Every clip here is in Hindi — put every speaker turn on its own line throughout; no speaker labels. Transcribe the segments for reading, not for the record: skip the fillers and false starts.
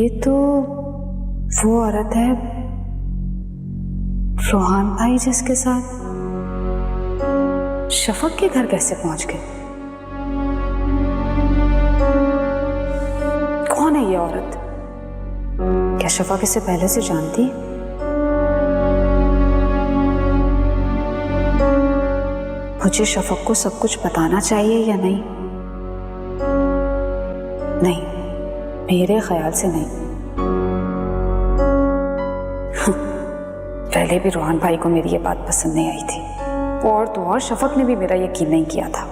ये तो वो औरत है रोहान भाई जिसके साथ शफक के घर कैसे पहुंच गए? कौन है ये औरत? क्या शफक इसे पहले से जानती है? मुझे शफक को सब कुछ बताना चाहिए या नहीं? नहीं, मेरे ख्याल से नहीं। पहले भी रोहान भाई को मेरी ये बात पसंद नहीं आई थी, और तो और शफक ने भी मेरा यकीन नहीं किया था।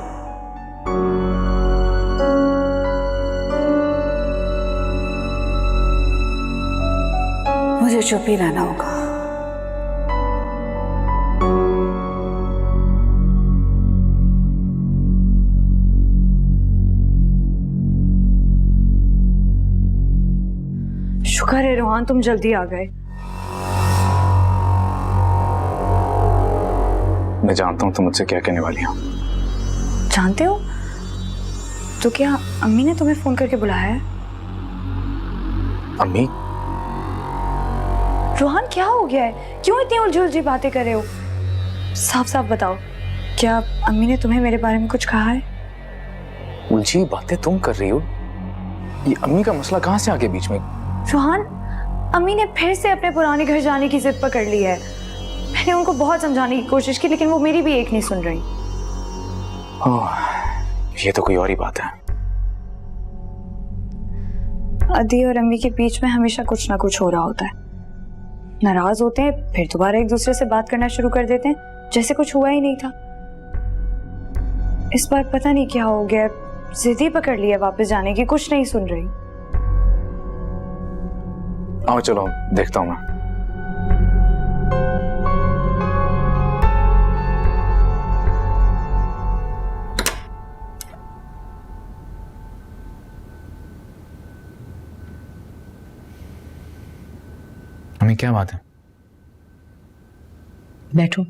मुझे चुप ही रहना होगा।
शुक्र है रोहान तुम जल्दी आ गए।
मैं जानता हूं तुम मुझसे क्या कहने वाली हो।
जानते हो तो क्या अम्मी ने तुम्हें फोन करके बुलाया है?
अम्मी?
रोहान क्या हो गया है? क्यों इतनी उलझी बातें कर रहे हो? साफ साफ बताओ, क्या अम्मी ने तुम्हें मेरे बारे में कुछ कहा है?
उलझी बातें तुम कर रही हो? ये अम्मी का मसला कहां से आ गया बीच में?
रोहान, अम्मी ने फिर से अपने पुराने घर जाने की जिद पकड़ ली है। मैंने उनको बहुत समझाने की कोशिश की, लेकिन वो मेरी भी एक नहीं सुन रही।
ये तो कोई और ही बात है।
अदी और अम्मी के बीच में हमेशा कुछ ना कुछ हो रहा होता है। नाराज होते हैं, फिर दोबारा एक दूसरे से बात करना शुरू कर देते हैं, जैसे कुछ हुआ ही नहीं था। इस बार पता नहीं क्या हो गया, जिद ही पकड़ लिया वापस जाने की, कुछ नहीं सुन रही।
आओ चलो देखता हूं मैं। अम्मी क्या बात है?
बैठो।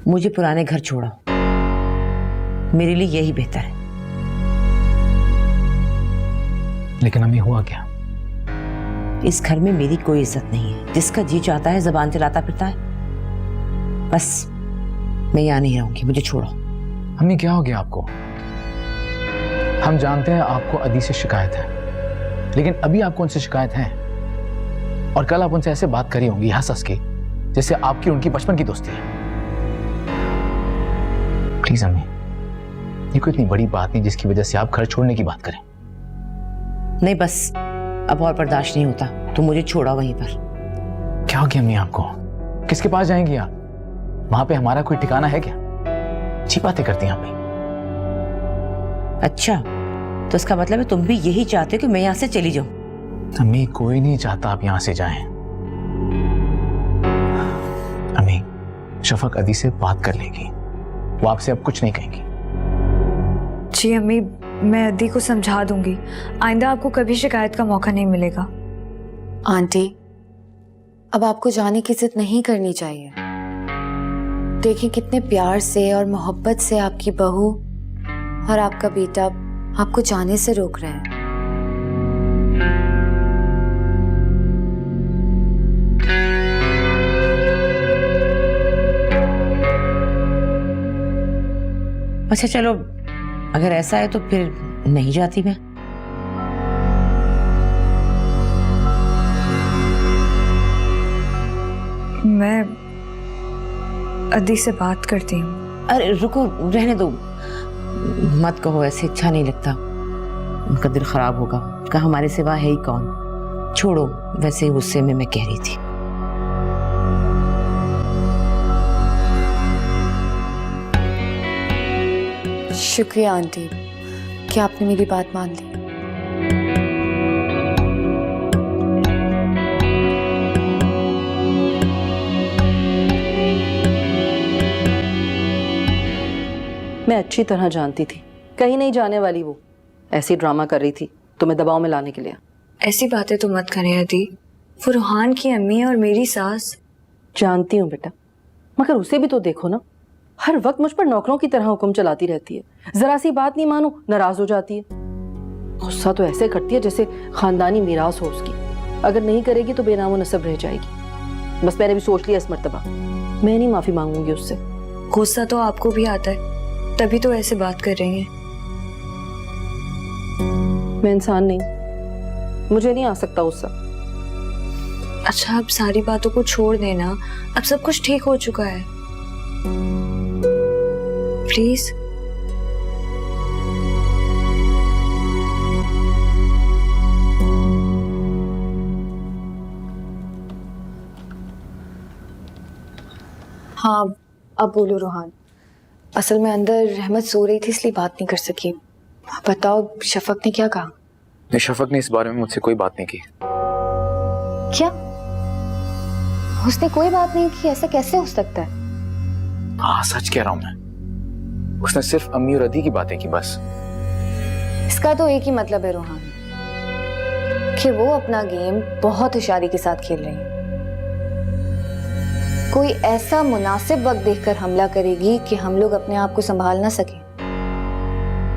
मुझे पुराने घर छोड़ो, मेरे लिए यही बेहतर है।
लेकिन अम्मी हुआ क्या?
इस घर में मेरी कोई इज्जत नहीं है। जिसका जी चाहता है जबान चलाता फिरता है। बस मैं यहाँ नहीं रहूंगी, मुझे छोड़ो।
अम्मी क्या हो गया आपको? हम जानते हैं आपको अदी से शिकायत है, लेकिन अभी आपको उनसे शिकायत है, और कल आप उनसे ऐसे बात करी होंगी हंस हंस के, जैसे आपकी उनकी बचपन की दोस्ती है। प्लीज अम्मी, ये कोई इतनी बड़ी बात नहीं जिसकी वजह से आप घर छोड़ने की बात करें।
नहीं, बस अब और बर्दाश्त नहीं होता। तुम मुझे छोड़ा वहीं पर।
क्या हो गया अम्मी आपको? किसके पास जाएंगी आप? वहां पे हमारा कोई ठिकाना है क्या? अच्छी बातें करती हैं अम्मी।
अच्छा, तो इसका मतलब है तुम भी यही चाहते हो कि मैं यहाँ से चली जाऊं?
अम्मी कोई नहीं चाहता आप यहां से जाएं। अम्मी, शफक अदी से बात कर लेगी, वो आपसे अब कुछ नहीं कहेंगी।
जी अम्मी, मैं अदी को समझा दूंगी। आइंदा आपको कभी शिकायत का मौका नहीं मिलेगा।
आंटी, अब आपको जाने की जिद नहीं करनी चाहिए। देखिए कितने प्यार से और मोहब्बत से आपकी बहू और आपका बेटा आपको जाने से रोक रहे हैं।
अच्छा चलो, अगर ऐसा है तो फिर नहीं जाती मैं।
मैं अदी से बात करती हूँ।
अरे रुको, रहने दो, मत कहो ऐसे, अच्छा नहीं लगता। उनका दिल खराब होगा, कहा हमारे सिवा है ही कौन। छोड़ो, वैसे ही गुस्से में मैं कह रही थी।
शुक्रिया आंटी कि आपने मेरी बात मान ली।
मैं अच्छी तरह जानती थी कहीं नहीं जाने वाली। वो ऐसी ड्रामा कर रही थी तुम्हें दबाव में लाने के लिए।
ऐसी बातें तो मत करें अदी, वो रूहान की अम्मी है और मेरी सास।
जानती हूँ बेटा, मगर उसे भी तो देखो ना, हर वक्त मुझ पर नौकरों की तरह हुक्म चलाती रहती है। जरा सी बात नहीं मानो नाराज हो जाती है। गुस्सा तो ऐसे करती है जैसे खानदानी मीरास हो उसकी। अगर नहीं करेगी तो बेनामो नसब रह जाएगी। बस मैंने भी सोच लिया इस मर्तबा मैं नहीं माफी मांगूंगी उससे।
गुस्सा तो आपको भी आता है, तभी तो ऐसे बात कर रही हैं।
मैं इंसान नहीं, मुझे नहीं आ सकता गुस्सा।
अच्छा, अब सारी बातों को छोड़ देना, अब सब कुछ ठीक हो चुका है। प्लीज।
हाँ, अब बोलो रोहान। असल में अंदर रहमत सो रही थी इसलिए बात नहीं कर सकी। बताओ शफक ने क्या कहा?
नहीं, शफक ने इस बारे में मुझसे कोई बात नहीं की।
क्या? उसने कोई बात नहीं की? ऐसा कैसे हो सकता है?
हाँ, सच कह रहा हूं मैं। उसने सिर्फ अम्मी और अदी की बातें की बस।
इसका तो एक ही मतलब है रोहान कि वो अपना गेम बहुत होशियारी के साथ खेल रही है। कोई ऐसा मुनासिब वक्त देखकर हमला करेगी कि हम लोग अपने आप को संभाल ना सके।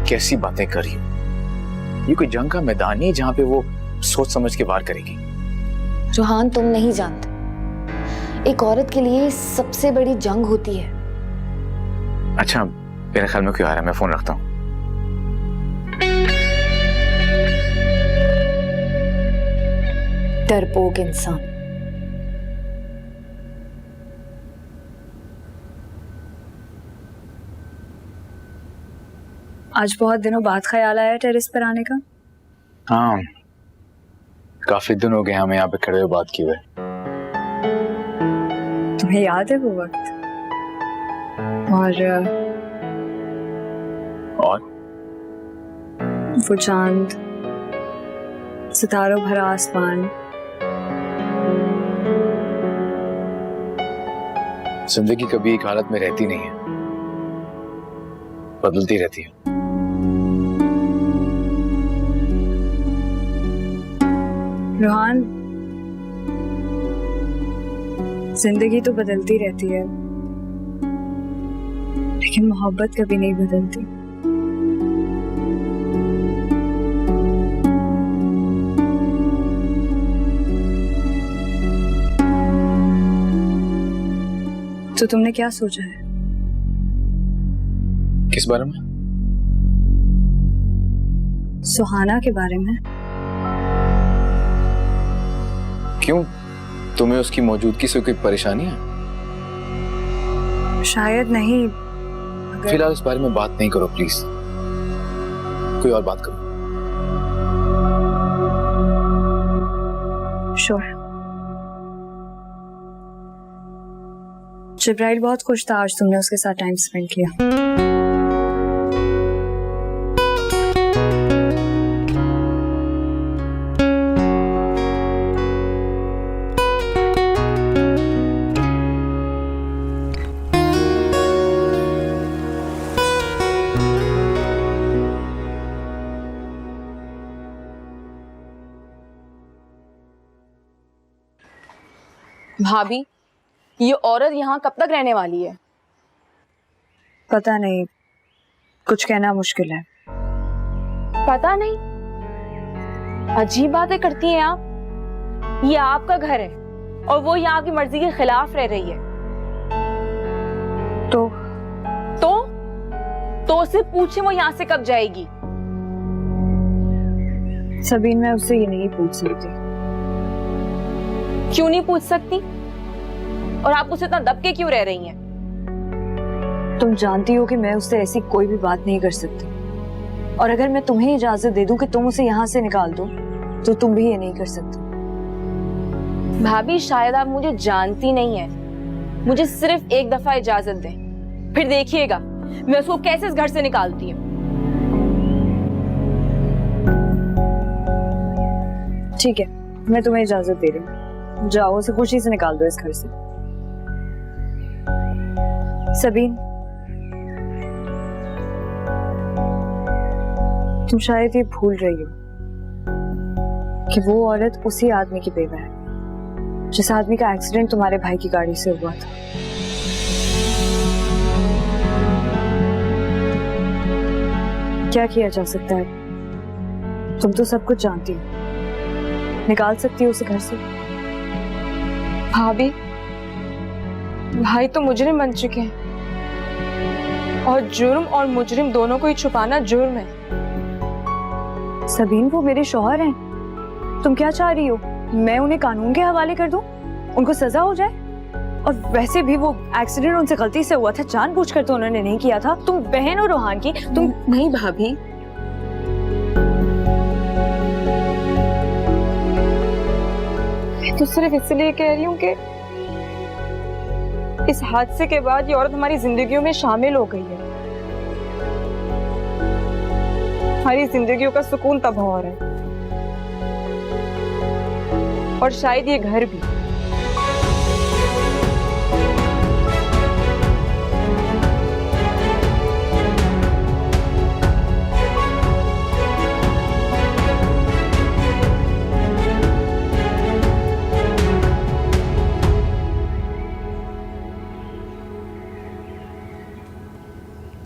कैसी बातें कर रही हो? ये कोई जंग का मैदान नहीं जहां पे वो सोच समझ के वार करेगी।
रोहान, तुम नहीं जानते, एक औरत के लिए सबसे बड़ी जंग होती है।
अच्छा, मेरे ख्याल में कोई आ रहा है, मैं फोन रखता हूँ।
डरपोक इंसान।
आज बहुत दिनों बाद ख्याल आया टेरेस पर आने का।
हाँ, काफी दिन हो गए हमें यहाँ पे खड़े हुए बात की हुए।
तुम्हें याद है वो वक्त? और वो चांद, सितारों भरा आसमान।
जिंदगी कभी एक हालत में रहती नहीं है, बदलती रहती है।
रोहान, जिंदगी तो बदलती रहती है, लेकिन मोहब्बत कभी नहीं बदलती। तो तुमने क्या सोचा है?
किस बारे में?
सुहाना के बारे में।
क्यों, तुम्हें उसकी मौजूदगी से कोई परेशानी है?
शायद नहीं,
फिलहाल इस बारे में बात नहीं करो प्लीज, कोई और बात करो।
श्योर। जिब्राइल बहुत खुश था आज तुमने उसके साथ टाइम स्पेंड किया।
भाभी, ये औरत यहाँ कब तक रहने वाली है?
पता नहीं, कुछ कहना मुश्किल है।
पता नहीं? अजीब बातें करती हैं आप। ये आपका घर है और वो यहाँ आपकी मर्जी के खिलाफ रह रही है। तो उससे पूछे वो यहाँ से कब जाएगी।
सबीन, मैं उससे ये नहीं पूछ सकती।
क्यों नहीं पूछ सकती? और आप उससे इतना दब के क्यों रह रही हैं?
तुम जानती हो कि मैं उससे ऐसी कोई भी बात नहीं कर सकती, और अगर मैं तुम्हें इजाजत दे दूं कि तुम उसे यहाँ से निकाल दो तो तुम भी ये नहीं कर सकती।
भाभी, शायद आप मुझे जानती नहीं है। मुझे सिर्फ एक दफा इजाजत दें, फिर देखिएगा मैं उसको कैसे इस घर से निकालती हूँ।
ठीक है, मैं तुम्हें इजाजत दे रही हूँ, जाओ उसे खुशी से निकाल दो इस घर से। सबीन, तुम शायद ये भूल रही हो कि वो औरत उसी आदमी की बेवा है जिस आदमी का एक्सीडेंट तुम्हारे भाई की गाड़ी से हुआ था। क्या किया जा सकता है? तुम तो सब कुछ जानती हो। निकाल सकती हो उसे घर से।
भाभी, भाई तो मुजरिम बन चुके हैं और जुर्म और मुजरिम दोनों को ही छुपाना जुर्म है।
सबीन, वो मेरे शौहर हैं। तुम क्या चाह रही हो? मैं उन्हें कानून के हवाले कर दूं? उनको सजा हो जाए? और वैसे भी वो एक्सीडेंट उनसे गलती से हुआ था, जानबूझकर तो उन्होंने नहीं किया था। तुम बहन हो रोहान की, तुम।
नहीं भाभी, मैं तो सिर्फ इसलिए कह रही हूँ कि इस हादसे के बाद ये औरत हमारी जिंदगियों में शामिल हो गई है। हमारी जिंदगियों का सुकून तबाह हो रहा है और शायद ये घर भी।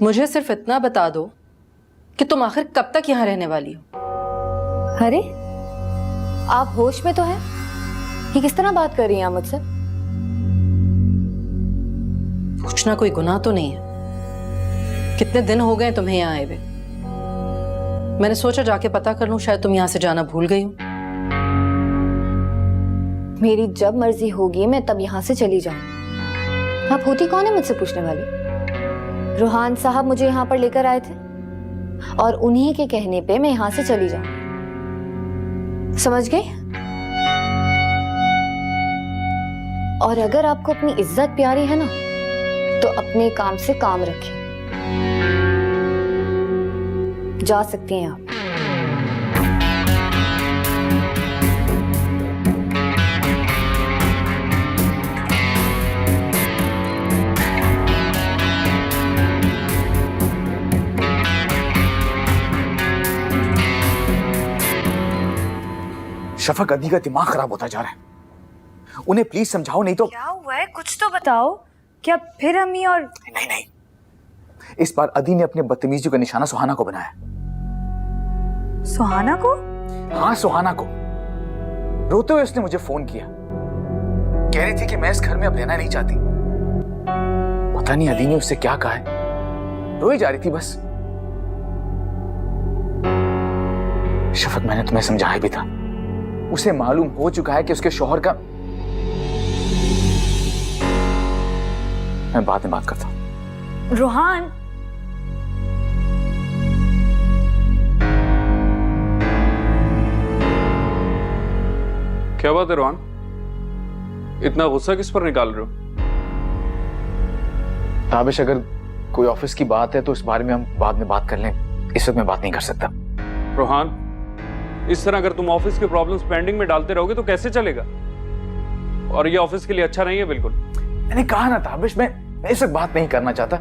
मुझे सिर्फ इतना बता दो कि तुम आखिर कब तक यहाँ रहने वाली हो?
अरे, आप होश में तो हैं? ये किस तरह बात कर रही हैं आप मुझसे?
पूछना कोई गुनाह तो नहीं है। कितने दिन हो गए तुम्हें यहाँ आए हुए? मैंने सोचा जाके पता कर लूं, शायद तुम यहाँ से जाना भूल गई हो।
मेरी जब मर्जी होगी मैं तब यहाँ से चली जाऊं। आप होती कौन है मुझसे पूछने वाली? रोहान साहब मुझे यहाँ पर लेकर आए थे और उन्हीं के कहने पे मैं यहाँ से चली जाऊं। समझ गई? और अगर आपको अपनी इज्जत प्यारी है ना, तो अपने काम से काम रखें। जा सकती हैं आप।
शफक, अदी का दिमाग खराब होता जा रहा है। उन्हें प्लीज समझाओ, नहीं तो।
क्या हुआ है? कुछ तो बताओ। क्या फिर अम्मी और?
नहीं नहीं, इस बार अदी ने अपने बदतमीजी का निशाना सुहाना को बनाया।
सुहाना को?
हाँ, सुहाना को। रोते हुए उसने मुझे फोन किया, कह रही थी कि मैं इस घर में अब रहना नहीं चाहती। पता नहीं अदी ने उससे क्या कहा है, रोई जा रही थी बस। शफक, मैंने तुम्हें समझाया भी था, उसे मालूम हो चुका है कि उसके शौहर का। मैं बाद में बात करता हूं।
रोहान,
क्या बात है रोहान, इतना गुस्सा किस पर निकाल रहे हो?
ताबिश, अगर कोई ऑफिस की बात है तो इस बारे में हम बाद में बात कर लें। इस वक्त मैं बात नहीं कर सकता।
रोहान, इस तरह अगर तुम ऑफिस के प्रॉब्लम्स पेंडिंग में डालते रहोगे तो कैसे चलेगा? और ये ऑफिस के लिए अच्छा नहीं है बिल्कुल।
मैंने कहा ना ताबिश, मैं इस वक्त बात नहीं करना चाहता।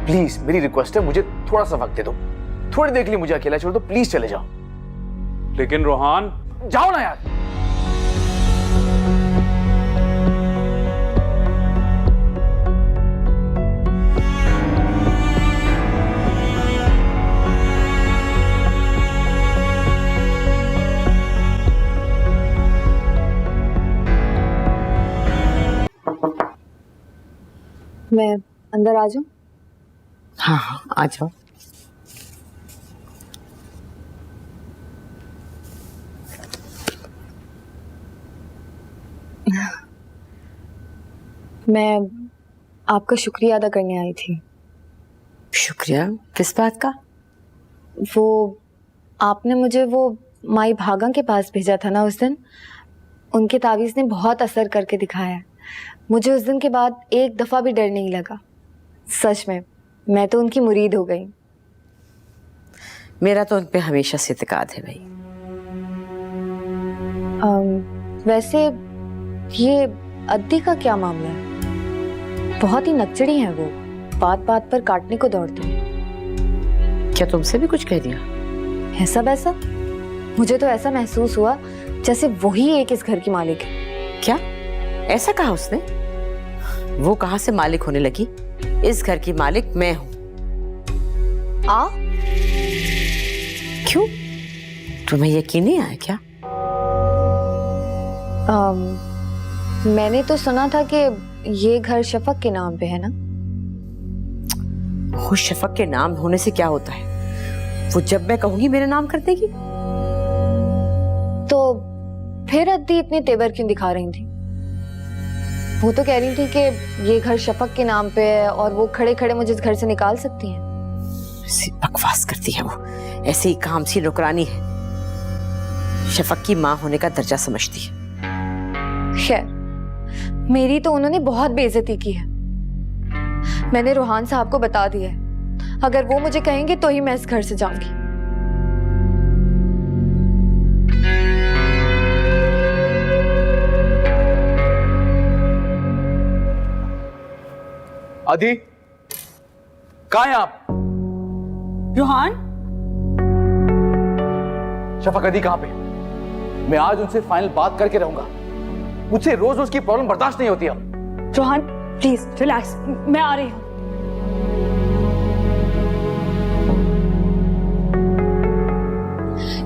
प्लीज, मेरी रिक्वेस्ट है, मुझे थोड़ा सा वक्त दे दो। थोड़ी देर के लिए मुझे अकेला छोड़ दो, प्लीज चले जाओ।
लेकिन रोहान,
जाओ ना यार।
मैं अंदर आ जाऊं?
हाँ हाँ, आ जाओ।
मैं आपका शुक्रिया अदा करने आई थी।
शुक्रिया? किस बात का?
वो आपने मुझे वो माई भागा के पास भेजा था ना उस दिन, उनके तावीज़ ने बहुत असर करके दिखाया है। मुझे उस दिन के बाद एक दफ़ा भी डर नहीं लगा। सच में मैं तो उनकी मुरीद हो गई।
मेरा तो उन पे हमेशा से इत्तेकाद है भाई।
वैसे ये अद्दी का क्या मामला है? बहुत ही नकचड़ी हैं वो, बात बात पर काटने को दौड़ते हैं।
क्या तुमसे भी कुछ कह दिया?
ऐसा वैसा? मुझे तो ऐसा महसूस हुआ जैसे वही एक इस घर की मालिक है।
क्या ऐसा कहा उसने? वो कहां से मालिक होने लगी? इस घर की मालिक मैं हूं।
आ
क्यों, तुम्हें यकीन नहीं आया क्या?
मैंने तो सुना था कि ये घर शफक के नाम पे है ना।
वो शफक के नाम होने से क्या होता है? वो जब मैं कहूंगी मेरे नाम कर देगी।
तो फिर अद्दी इतने तेवर क्यों दिखा रही थी? वो तो कह रही थी कि ये घर शफक के नाम पे है और वो खड़े खड़े मुझे इस घर से निकाल सकती हैं।
ऐसी बकवास करती है वो, ऐसे ही काम सी नौकरानी है। शफक की माँ होने का दर्जा समझती है।
खैर, मेरी तो उन्होंने बहुत बेइज्जती की है। मैंने रूहान साहब को बता दिया है, अगर वो मुझे कहेंगे तो ही मैं इस घर से जाऊंगी।
आदि, कहाँ हैं आप?
रूहान,
शफक, आदि कहाँ पे? मैं आज उनसे फाइनल बात करके रहूंगा। मुझसे रोज रोज की प्रॉब्लम बर्दाश्त नहीं होती अब।
रूहान प्लीज रिलैक्स, मैं आ रही हूँ।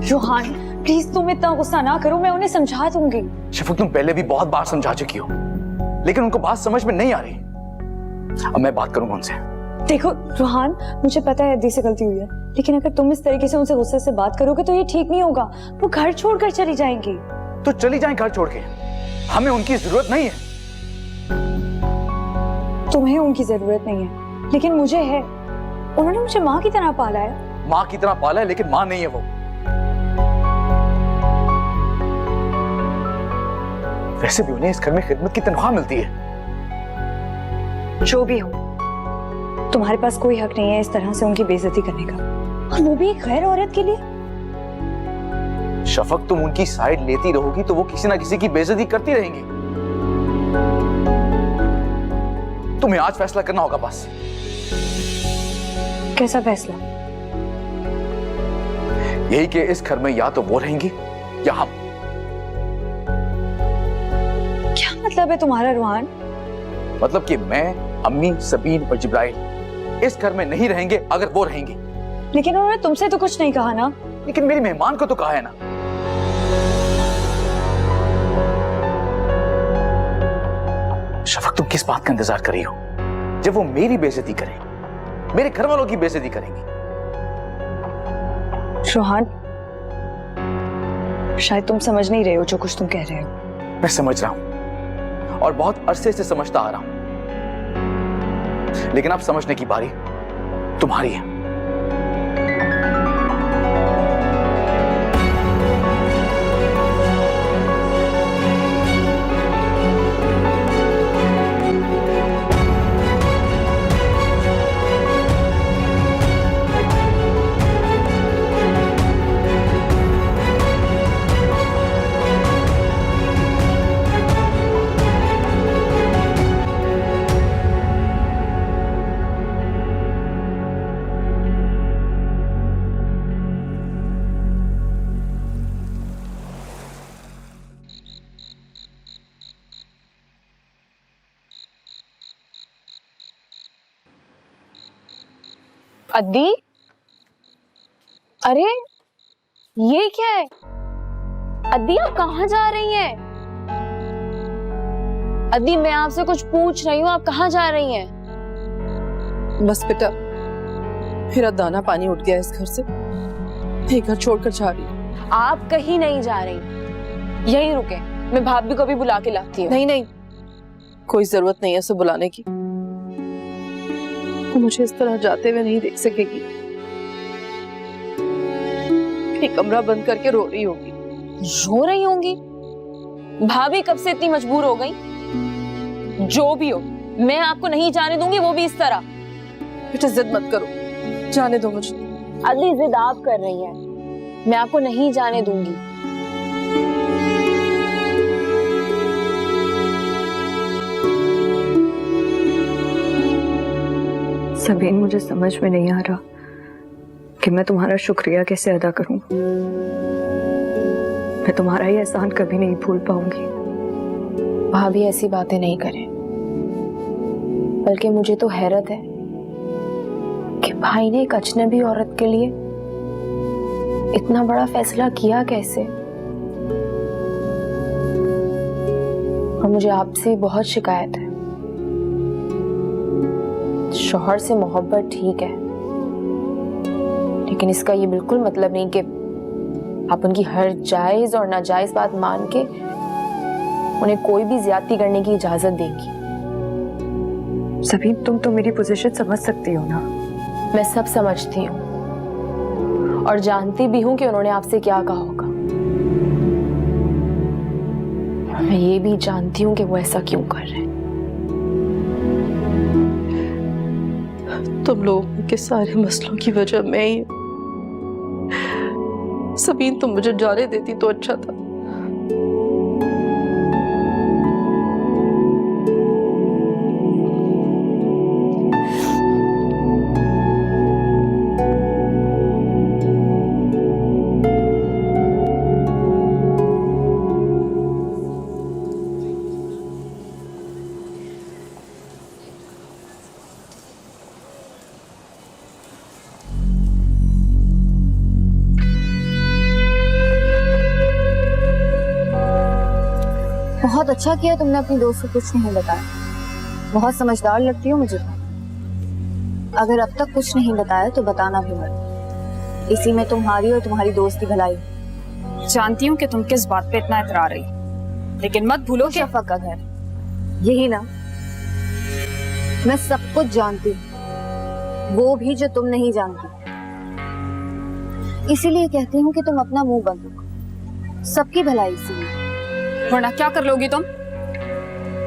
रूहान प्लीज तुम इतना गुस्सा ना करो, मैं उन्हें समझा दूंगी।
शफक, तुम पहले भी बहुत बार समझा चुकी हो, लेकिन उनको बात समझ में नहीं आ रही। अब मैं बात करूंगा उनसे।
देखो रूहान, मुझे पता है अद्दी से गलती हुई है, लेकिन अगर तुम इस तरीके से उनसे गुस्से से बात करोगे तो ये ठीक नहीं होगा। वो घर छोड़कर चली जाएंगी।
तो चली जाएं घर छोड़ के, हमें उनकी जरूरत नहीं है।
तुम्हें उनकी जरूरत नहीं है, लेकिन मुझे है। उन्होंने मुझे माँ की तरह पाला है।
माँ की तरह पाला है, लेकिन माँ नहीं है वो। वैसे भी उन्हें इस घर में खिदमत की तनख्वाह मिलती है।
जो भी हो, तुम्हारे पास कोई हक नहीं है इस तरह से उनकी बेइज्जती करने का, और वो भी एक गैर औरत के लिए।
शफक, तुम उनकी साइड लेती रहोगी तो वो किसी ना किसी की बेइज्जती करती रहेंगी। तुम्हें आज फैसला करना होगा बस।
कैसा फैसला?
यही कि इस घर में या तो वो रहेंगी या हम।
क्या मतलब है तुम्हारा रूहान?
मतलब कि मैं, अम्मी, सबीन और जिब्राइल इस घर में नहीं रहेंगे अगर वो रहेंगी।
लेकिन उन्होंने तुमसे तो कुछ नहीं कहा ना।
लेकिन मेरी मेहमान को तो कहा है ना। शफक, तुम किस बात का इंतजार कर रही हो? जब वो मेरी बेइज्जती करें, मेरे घर वालों की बेइज्जती करेंगी।
रूहान, शायद तुम समझ नहीं रहे हो जो कुछ तुम कह रहे हो।
मैं समझ रहा हूं और बहुत अरसे से समझता आ रहा हूं, लेकिन अब समझने की बारी तुम्हारी है।
अद्दी, अरे ये क्या है? अद्दी, आप कहाँ जा रही हैं? अद्दी, मैं आपसे कुछ पूछ रही हूँ, आप कहाँ जा रही हैं?
बस बेटा, मेरा दाना पानी उठ गया इस घर से। मैं घर छोड़कर जा रही हूँ।
आप कहीं नहीं जा रही, यहीं रुके, मैं भाभी को भी बुला के लाती हूँ।
नहीं नहीं, कोई जरूरत नहीं है उसे बुलाने की। वो मुझे इस तरह जाते हुए नहीं देख सकेगी। एक कमरा बंद करके रो रही होगी।
रो रही होंगी? भाभी कब से इतनी मजबूर हो गई? जो भी हो, मैं आपको नहीं जाने दूंगी, वो भी इस तरह।
बेटा जिद मत करो, जाने दो मुझे।
अगली जिद आप कर रही हैं, मैं आपको नहीं जाने दूंगी।
सबीन, मुझे समझ में नहीं आ रहा कि मैं तुम्हारा शुक्रिया कैसे अदा करूं। मैं तुम्हारा ये एहसान कभी नहीं भूल पाऊंगी।
भाभी ऐसी बातें नहीं करें, बल्कि मुझे तो हैरत है कि भाई ने एक अजनबी औरत के लिए इतना बड़ा फैसला किया कैसे? और मुझे आपसे बहुत शिकायत है। शौहर से मोहब्बत ठीक है, लेकिन इसका ये बिल्कुल मतलब नहीं कि आप उनकी हर जायज और नाजायज बात मान के उन्हें कोई भी ज्यादती करने की इजाजत देंगी।
सभी, तुम तो मेरी पोजीशन समझ सकती हो ना।
मैं सब समझती हूँ और जानती भी हूँ कि उन्होंने आपसे क्या कहा होगा। मैं ये भी जानती हूँ कि वो ऐसा क्यों कर रहे हैं।
तुम लोगों के सारे मसलों की वजह मैं ही हूं। सबीन, तुम मुझे जाने देती तो अच्छा था।
बहुत अच्छा किया तुमने अपनी दोस्त को कुछ नहीं बताया। बहुत समझदार लगती हो मुझे तो। अगर अब तक कुछ नहीं बताया तो बताना भी मत। इसी में तुम्हारी और तुम्हारी दोस्त की भलाई।
जानती हूँ कि तुम किस बात पे इतना इतरा रही, लेकिन मत भूलो कि
शफक का घर यही ना। मैं सब कुछ जानती हूँ, वो भी जो तुम नहीं जानती। इसीलिए कहती हूँ कि तुम अपना मुंह बंद रखो, सबकी भलाई इसीलिए।
वरना क्या कर लोगी तुम?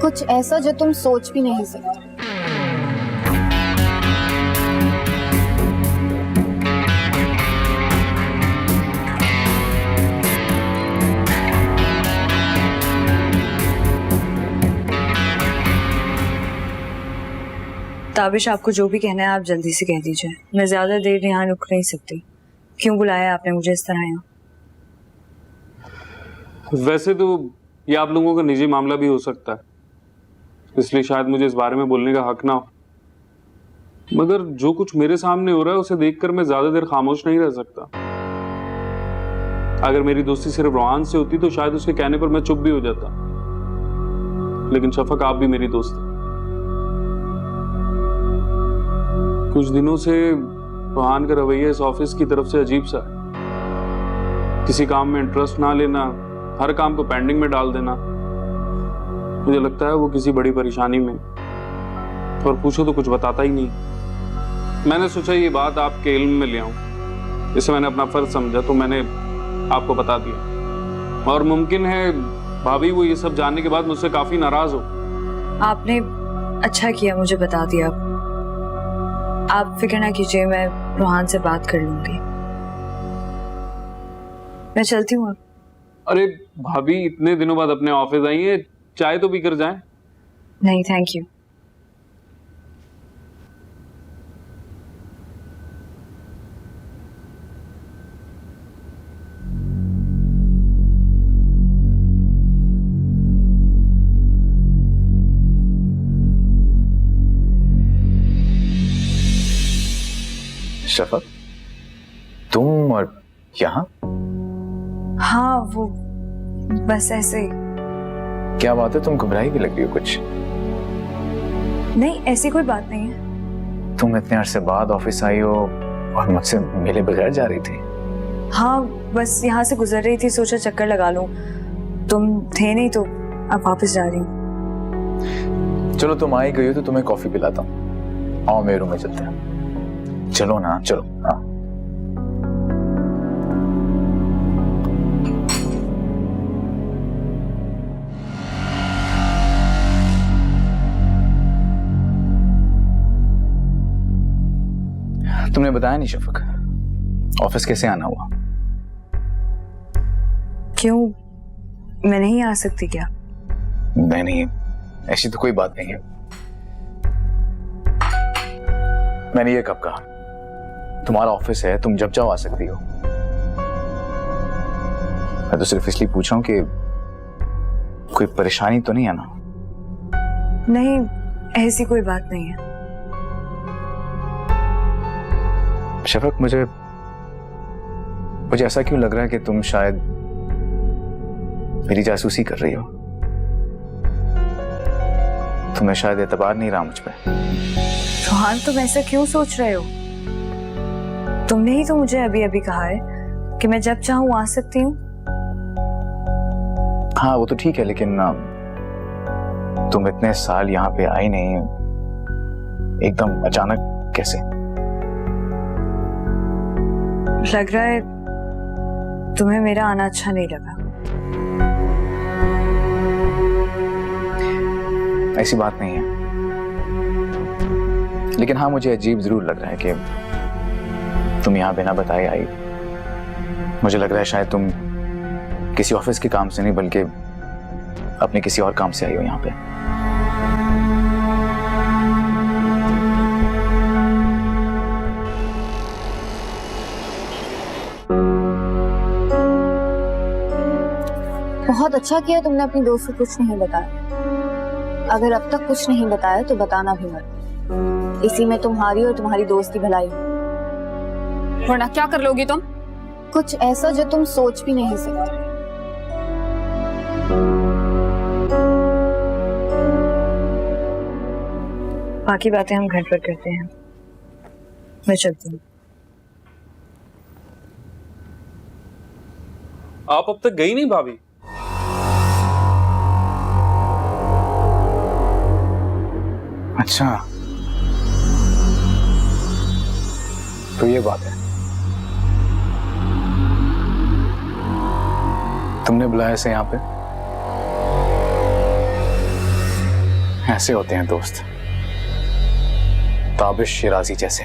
कुछ ऐसा जो तुम सोच भी नहीं सकते।
ताबिश, आपको जो भी कहना है आप जल्दी से कह दीजिए। मैं ज्यादा देर यहाँ रुक नहीं सकती। क्यों बुलाया आपने मुझे इस तरह यहाँ?
वैसे तो ये आप लोगों का निजी मामला भी हो सकता है, इसलिए शायद मुझे इस बारे में बोलने का हक ना हो, मगर जो कुछ मेरे सामने हो रहा है उसे देखकर मैं ज्यादा देर खामोश नहीं रह सकता। अगर मेरी दोस्ती सिर्फ रोहान से होती तो शायद उसके कहने पर मैं चुप भी हो जाता, लेकिन शफक आप भी मेरी दोस्त है। कुछ दिनों से रोहान का रवैया इस ऑफिस की तरफ से अजीब सा है। किसी काम में इंटरेस्ट ना लेना, हर काम को पेंडिंग में डाल देना। मुझे लगता है वो किसी बड़ी परेशानी में, और पूछो तो कुछ बताता ही नहीं। मैंने सोचा ये बात आपके इल्म में ले आऊं, इसे मैंने अपना फर्ज समझा तो मैंने आपको बता दिया। और मुमकिन है भाभी वो ये सब जानने के बाद मुझसे काफी नाराज हो।
आपने अच्छा किया मुझे बता दिया। आप फिक्र ना कीजिए, मैं रोहान से बात कर लूंगी। मैं चलती हूँ अब।
अरे भाभी, इतने दिनों बाद अपने ऑफिस आई है, चाय तो पी कर जाएं।
नहीं, थैंक यू।
शफक, तुम और यहाँ?
हाँ, वो बस ऐसे ही।
क्या बात है, तुम घबराई भी लग रही हो कुछ?
नहीं, ऐसी कोई बात नहीं है।
तुम इतने अरसे बाद ऑफिस आई हो और मुझसे मिले बगैर जा रही थी।
हाँ, बस यहाँ से गुजर रही थी, सोचा चक्कर लगा लूं। तुम थे नहीं तो अब वापस जा रही हूँ।
चलो, तुम आई गई हो तो तुम्हें कॉफी पिलाता हूँ। आओ मेरे रूम में चलते हैं। चलो ना, चलो। हाँ, तुमने बताया नहीं शफक, ऑफिस कैसे आना हुआ?
क्यों, मैं नहीं आ सकती क्या?
नहीं, ऐसी तो कोई बात नहीं है। मैंने ये कब कहा? तुम्हारा ऑफिस है, तुम जब चाहो आ सकती हो। मैं तो सिर्फ इसलिए पूछ रहा हूं कि कोई परेशानी तो नहीं है ना?
नहीं, ऐसी कोई बात नहीं है।
शफक, मुझे
मुझे ऐसा क्यों लग रहा है कि तुम शायद मेरी जासूसी कर रही हो? तुम्हें शायद एतबार नहीं रहा मुझ पे।
रोहान, तुम ऐसा क्यों सोच रहे हो? तुमने ही तो मुझे अभी अभी कहा है कि मैं जब चाहूं आ सकती हूँ।
हाँ वो तो ठीक है, लेकिन तुम इतने साल यहाँ पे आई नहीं, एकदम अचानक कैसे?
लग रहा है तुम्हें मेरा आना अच्छा नहीं लगा।
ऐसी बात नहीं है, लेकिन हाँ मुझे अजीब जरूर लग रहा है कि तुम यहाँ बिना बताए आई। मुझे लग रहा है शायद तुम किसी ऑफिस के काम से नहीं बल्कि अपने किसी और काम से आई हो यहाँ पे।
बहुत अच्छा किया तुमने अपनी दोस्त को कुछ नहीं बताया। अगर अब तक कुछ नहीं बताया तो बताना भी मत। इसी में तुम्हारी और तुम्हारी दोस्त की भलाई हो।
वरना क्या कर लोगी तुम?
कुछ ऐसा जो तुम सोच भी नहीं सकते।
बाकी बातें हम घर पर करते हैं। मैं चलती हूँ।
आप अब तक गई नहीं भाभी?
अच्छा तो ये बात है, तुमने बुलाया इसे यहाँ पे? ऐसे होते हैं दोस्त, ताबिश शिराजी जैसे।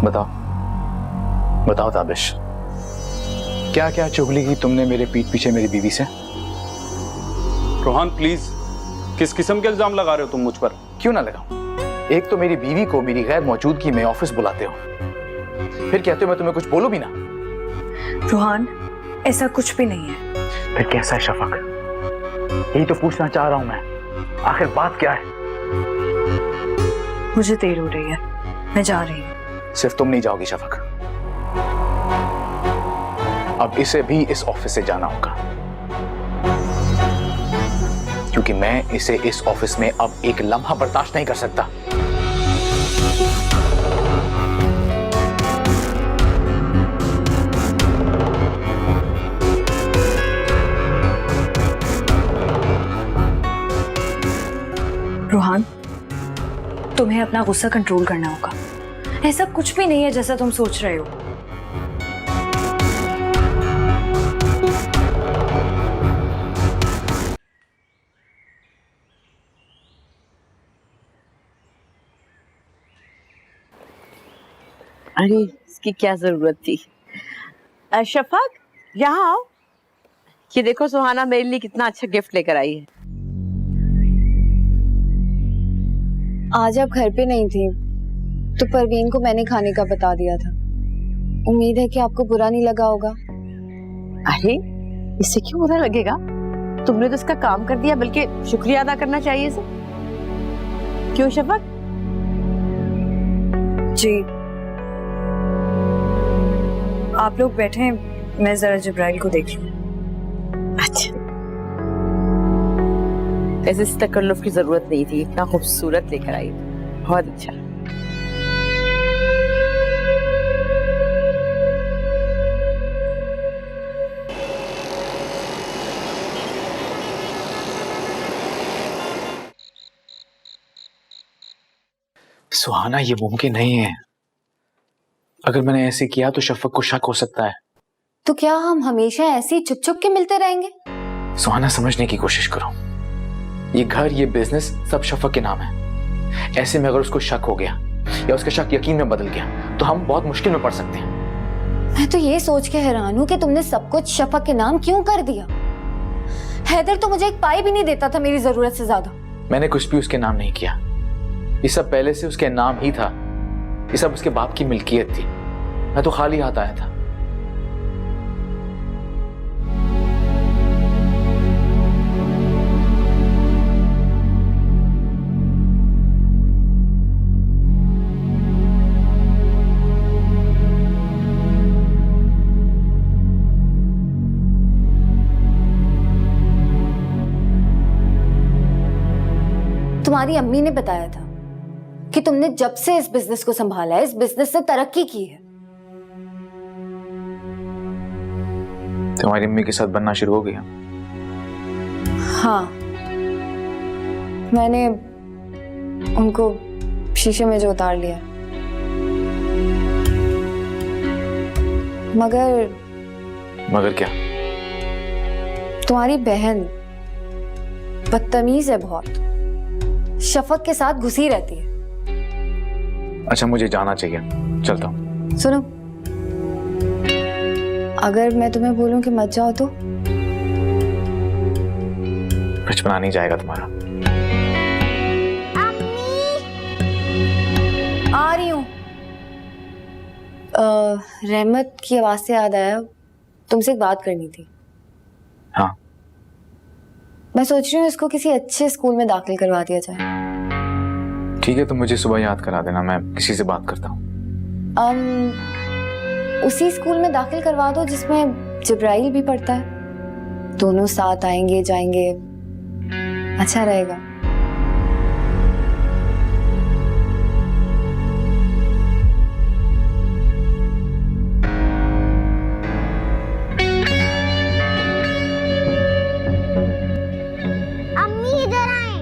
बताओ बताओ ताबिश, क्या क्या चुगली की तुमने मेरे पीठ पीछे मेरी बीवी से?
रोहान प्लीज, किस किस्म के इल्जाम लगा रहे हो तुम मुझ पर?
क्यों ना लगाऊं? एक तो मेरी बीवी को मेरी गैर मौजूदगी में ऑफिस बुलाते हो, फिर कहते हो मैं तुम्हें कुछ बोलूं भी ना।
रोहान, ऐसा कुछ भी नहीं है।
फिर कैसा है शफक? यही तो पूछना चाह रहा हूं मैं, आखिर बात क्या है?
मुझे देर हो रही है, मैं जा रही हूँ।
सिर्फ तुम नहीं जाओगी शफक, अब इसे भी इस ऑफिस से जाना होगा, क्योंकि मैं इसे इस ऑफिस में अब एक लम्हा बर्दाश्त नहीं कर सकता।
रोहान, तुम्हें अपना गुस्सा कंट्रोल करना होगा। ऐसा कुछ भी नहीं है जैसा तुम सोच रहे हो।
अरे इसकी क्या जरूरत थी? शफक यहाँ आओ, ये देखो सुहाना मेरे लिए कितना अच्छा गिफ्ट लेकर आई है।
आज आप घर पे नहीं थी तो परवीन को मैंने खाने का बता दिया था। उम्मीद है कि आपको बुरा नहीं लगा होगा।
अरे इससे क्यों बुरा लगेगा? तुमने तो इसका काम कर दिया, बल्कि शुक्रिया अदा करना चाहिए इसे। क्यों शफक?
जी, आप लोग बैठे हैं, मैं जरा जिब्राइल को देख लूं।
अच्छा, ऐसे इस तकल्लुफ की जरूरत नहीं थी, इतना खूबसूरत लेकर आई, बहुत अच्छा।
सुहाना ये मुमकिन नहीं है। अगर मैंने ऐसे किया तो शफक को शक हो सकता है।
तो क्या हम हमेशा ऐसे ही छुप छुप के मिलते रहेंगे?
सुहाना समझने की कोशिश करो, ये घर ये बिजनेस सब शफक के नाम है। ऐसे में अगर उसको शक हो गया या उसका शक यकीन में बदल गया तो हम बहुत मुश्किल में पड़ सकते हैं।
मैं तो ये सोच के हैरान हूँ कि तुमने सब कुछ शफक के नाम क्यों कर दिया। हैदर तो मुझे एक पाई भी नहीं देता था मेरी जरूरत से ज्यादा।
मैंने कुछ भी उसके नाम नहीं किया, ये सब पहले से उसके नाम ही था। ये सब उसके बाप की मिल्कियत थी, मैं तो खाली हाथ आया था।
तुम्हारी अम्मी ने बताया था कि तुमने जब से इस बिजनेस को संभाला है, इस बिजनेस से तरक्की की है।
तुम्हारी अम्मी के साथ बनना शुरू हो गया?
हाँ, मैंने उनको शीशे में जो उतार लिया। मगर
क्या?
तुम्हारी बहन बदतमीज है बहुत, शफक के साथ घुसी रहती है।
अच्छा, मुझे जाना चाहिए, चलता हूँ।
सुनो, अगर मैं तुम्हें बोलूं कि मत जाओ तो?
बचपना नहीं जाएगा तुम्हारा।
आ रही हूँ। रहमत की आवाज से याद आया, तुमसे एक बात करनी थी।
हाँ।
मैं सोच रही हूँ इसको किसी अच्छे स्कूल में दाखिल करवा दिया जाए।
ठीक है, तो मुझे सुबह याद करा देना, मैं किसी से बात करता हूँ।
उसी स्कूल में दाखिल करवा दो जिसमें जिब्राइल भी पढ़ता है। दोनों साथ आएंगे जाएंगे, अच्छा रहेगा।
अम्मी इधर आए।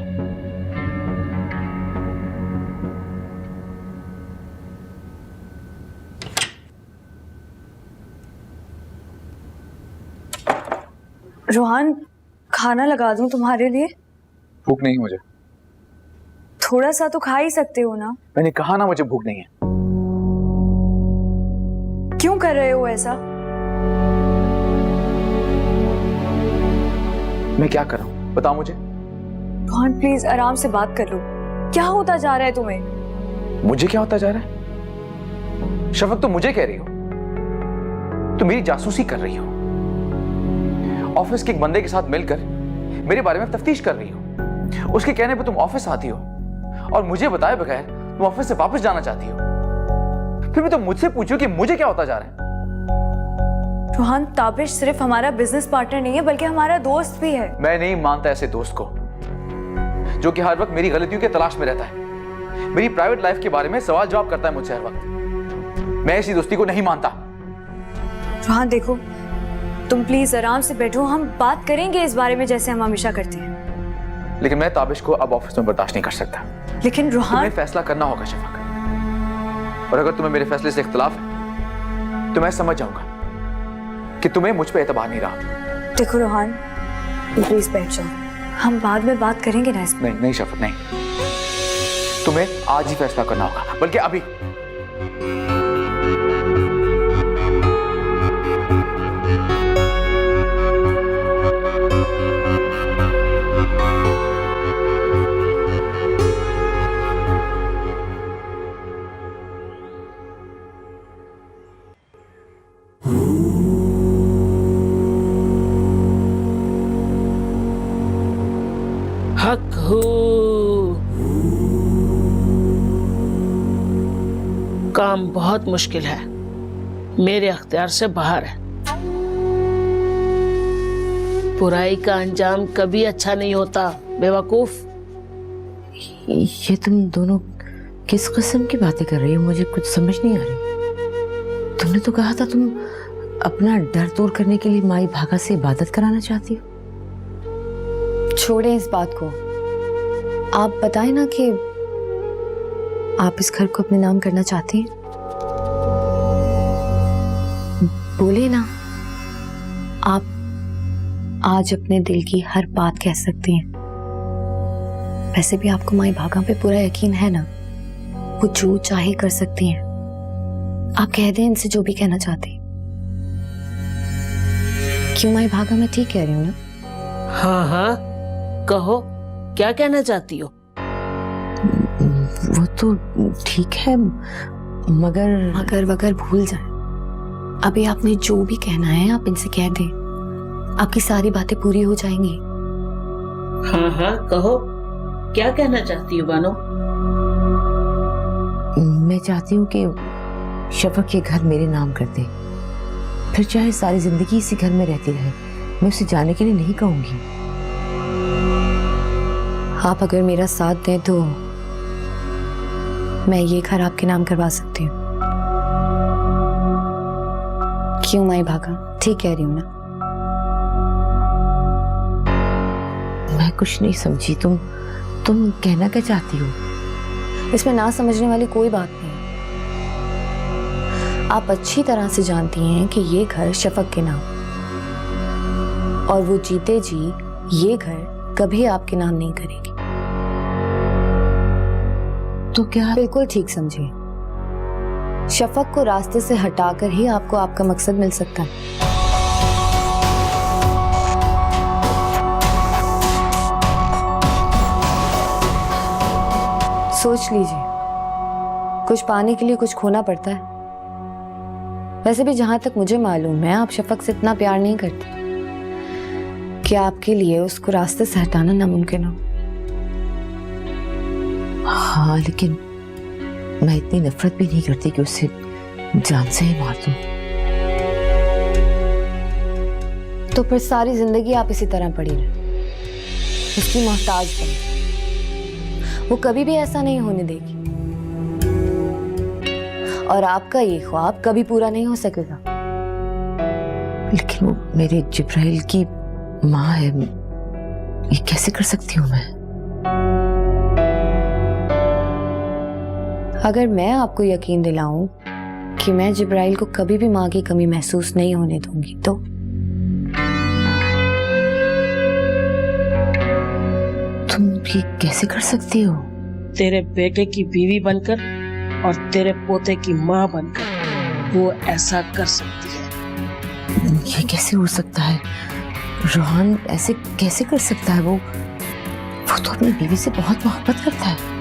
रोहान, खाना लगा दूं तुम्हारे लिए?
भूख नहीं मुझे।
थोड़ा सा तो खा ही सकते हो ना।
मैंने कहा ना मुझे भूख नहीं है।
क्यों कर रहे हो ऐसा?
मैं क्या कर रहा हूँ बताओ मुझे।
रोहान प्लीज आराम से बात कर लो। क्या होता जा रहा है तुम्हें?
मुझे क्या होता जा रहा है? शफक, तुम मुझे कह रही हो, तुम मेरी जासूसी कर रही हो, ऑफिस के एक बंदे के साथ मिलकर मेरे बारे में तफ्तीश कर रही हो। उसके कहने पर तुम ऑफिस आती हो और मुझे बताए बगैर तुम ऑफिस से वापस जाना चाहती हो। फिर भी तुम मुझसे पूछो कि मुझे क्या होता जा रहा है।
रोहान, ताबिश सिर्फ हमारा बिजनेस पार्टनर नहीं है बल्कि हमारा दोस्त भी है।
मैं नहीं मानता ऐसे दोस्त को जो कि हर वक्त मेरी गलतियों की तलाश में रहता है, मेरी प्राइवेट लाइफ के बारे में सवाल जवाब करता है मुझसे हर वक्त। मैं ऐसी दोस्ती को नहीं मानता।
रोहान देखो, तुम प्लीज आराम से बैठो, हम बात करेंगे इस बारे में जैसे हम हमेशा करते हैं।
लेकिन मैं ताबिश को अब ऑफिस में बर्दाश्त नहीं कर सकता।
लेकिन रोहान,
तुम्हें फैसला करना होगा शफक, और अगर तुम्हें मेरे फैसले से इख्तिलाफ है तो मैं समझ जाऊंगा कि तुम्हें मुझ पे एतबार नहीं रहा।
देखो रोहान, प्लीज बैठ जाओ, हम बाद में बात करेंगे ना इस।
नहीं शफक, नहीं, तुम्हें आज ही फैसला करना होगा, बल्कि अभी।
हक हो, काम बहुत मुश्किल है, मेरे अख्तियार से बाहर है। बुराई का अंजाम कभी अच्छा नहीं होता बेवकूफ।
ये तुम दोनों किस किस्म की बातें कर रही हो? मुझे कुछ समझ नहीं आ रही। तुमने तो कहा था तुम अपना डर दूर करने के लिए माई भागा से इबादत कराना चाहती हो।
छोड़ें इस बात को, आप बताएं ना कि आप इस घर को अपने नाम करना चाहती हैं। बोले ना, आप आज अपने दिल की हर बात कह सकती हैं। वैसे भी आपको माई भागा पे पूरा यकीन है ना, वो जो चाहे कर सकती हैं। आप कह दें इनसे जो भी कहना चाहती हैं। क्यों माई भागा, मैं ठीक कह रही हूँ ना?
हाँ हाँ, कहो क्या कहना चाहती हो?
वो तो ठीक है, मगर
मगर वगर भूल जाए। अभी आपने जो भी कहना है आप इनसे कह दें, आपकी सारी बातें पूरी हो जाएंगी।
हाँ हाँ कहो, क्या कहना चाहती हो बानो?
मैं चाहती हूँ कि शफक ये घर मेरे नाम कर दे, फिर चाहे सारी जिंदगी इसी घर में रहती रहे। मैं उसे जाने के लिए नहीं कहूंगी।
आप अगर मेरा साथ दें तो मैं ये घर आपके नाम करवा सकती हूँ। क्यों माई भागा, ठीक कह रही हूँ ना?
मैं कुछ नहीं समझी, तुम कहना क्या चाहती हो?
इसमें ना समझने वाली कोई बात नहीं है। आप अच्छी तरह से जानती हैं कि ये घर शफक के नाम, और वो जीते जी ये घर कभी आपके नाम नहीं करेगी।
तो क्या?
बिल्कुल ठीक समझिए, शफक को रास्ते से हटाकर ही आपको आपका मकसद मिल सकता है। सोच लीजिए, कुछ पाने के लिए कुछ खोना पड़ता है। वैसे भी जहां तक मुझे मालूम है, आप शफक से इतना प्यार नहीं करते कि आपके लिए उसको रास्ते से हटाना नामुमकिन हो।
हाँ, लेकिन मैं इतनी नफरत भी नहीं करती कि उसे जान से ही मार दूं।
तो फिर सारी जिंदगी आप इसी तरह पड़ी रहे, उसकी मोहताज बने। वो कभी भी ऐसा नहीं होने देगी, और आपका ये ख्वाब कभी पूरा नहीं हो सकेगा।
लेकिन वो मेरे जिब्राइल की माँ है, ये कैसे कर सकती हूँ मैं?
अगर मैं आपको यकीन दिलाऊं कि मैं जिब्राइल को कभी भी माँ की कमी महसूस नहीं होने दूंगी, तो
तुम ये कैसे कर सकती हो?
तेरे बेटे की बीवी बनकर और तेरे पोते की माँ बनकर वो ऐसा कर सकती है।
ये कैसे हो सकता है? रोहन ऐसे कैसे कर सकता है? वो तो अपनी बीवी से बहुत मोहब्बत करता है।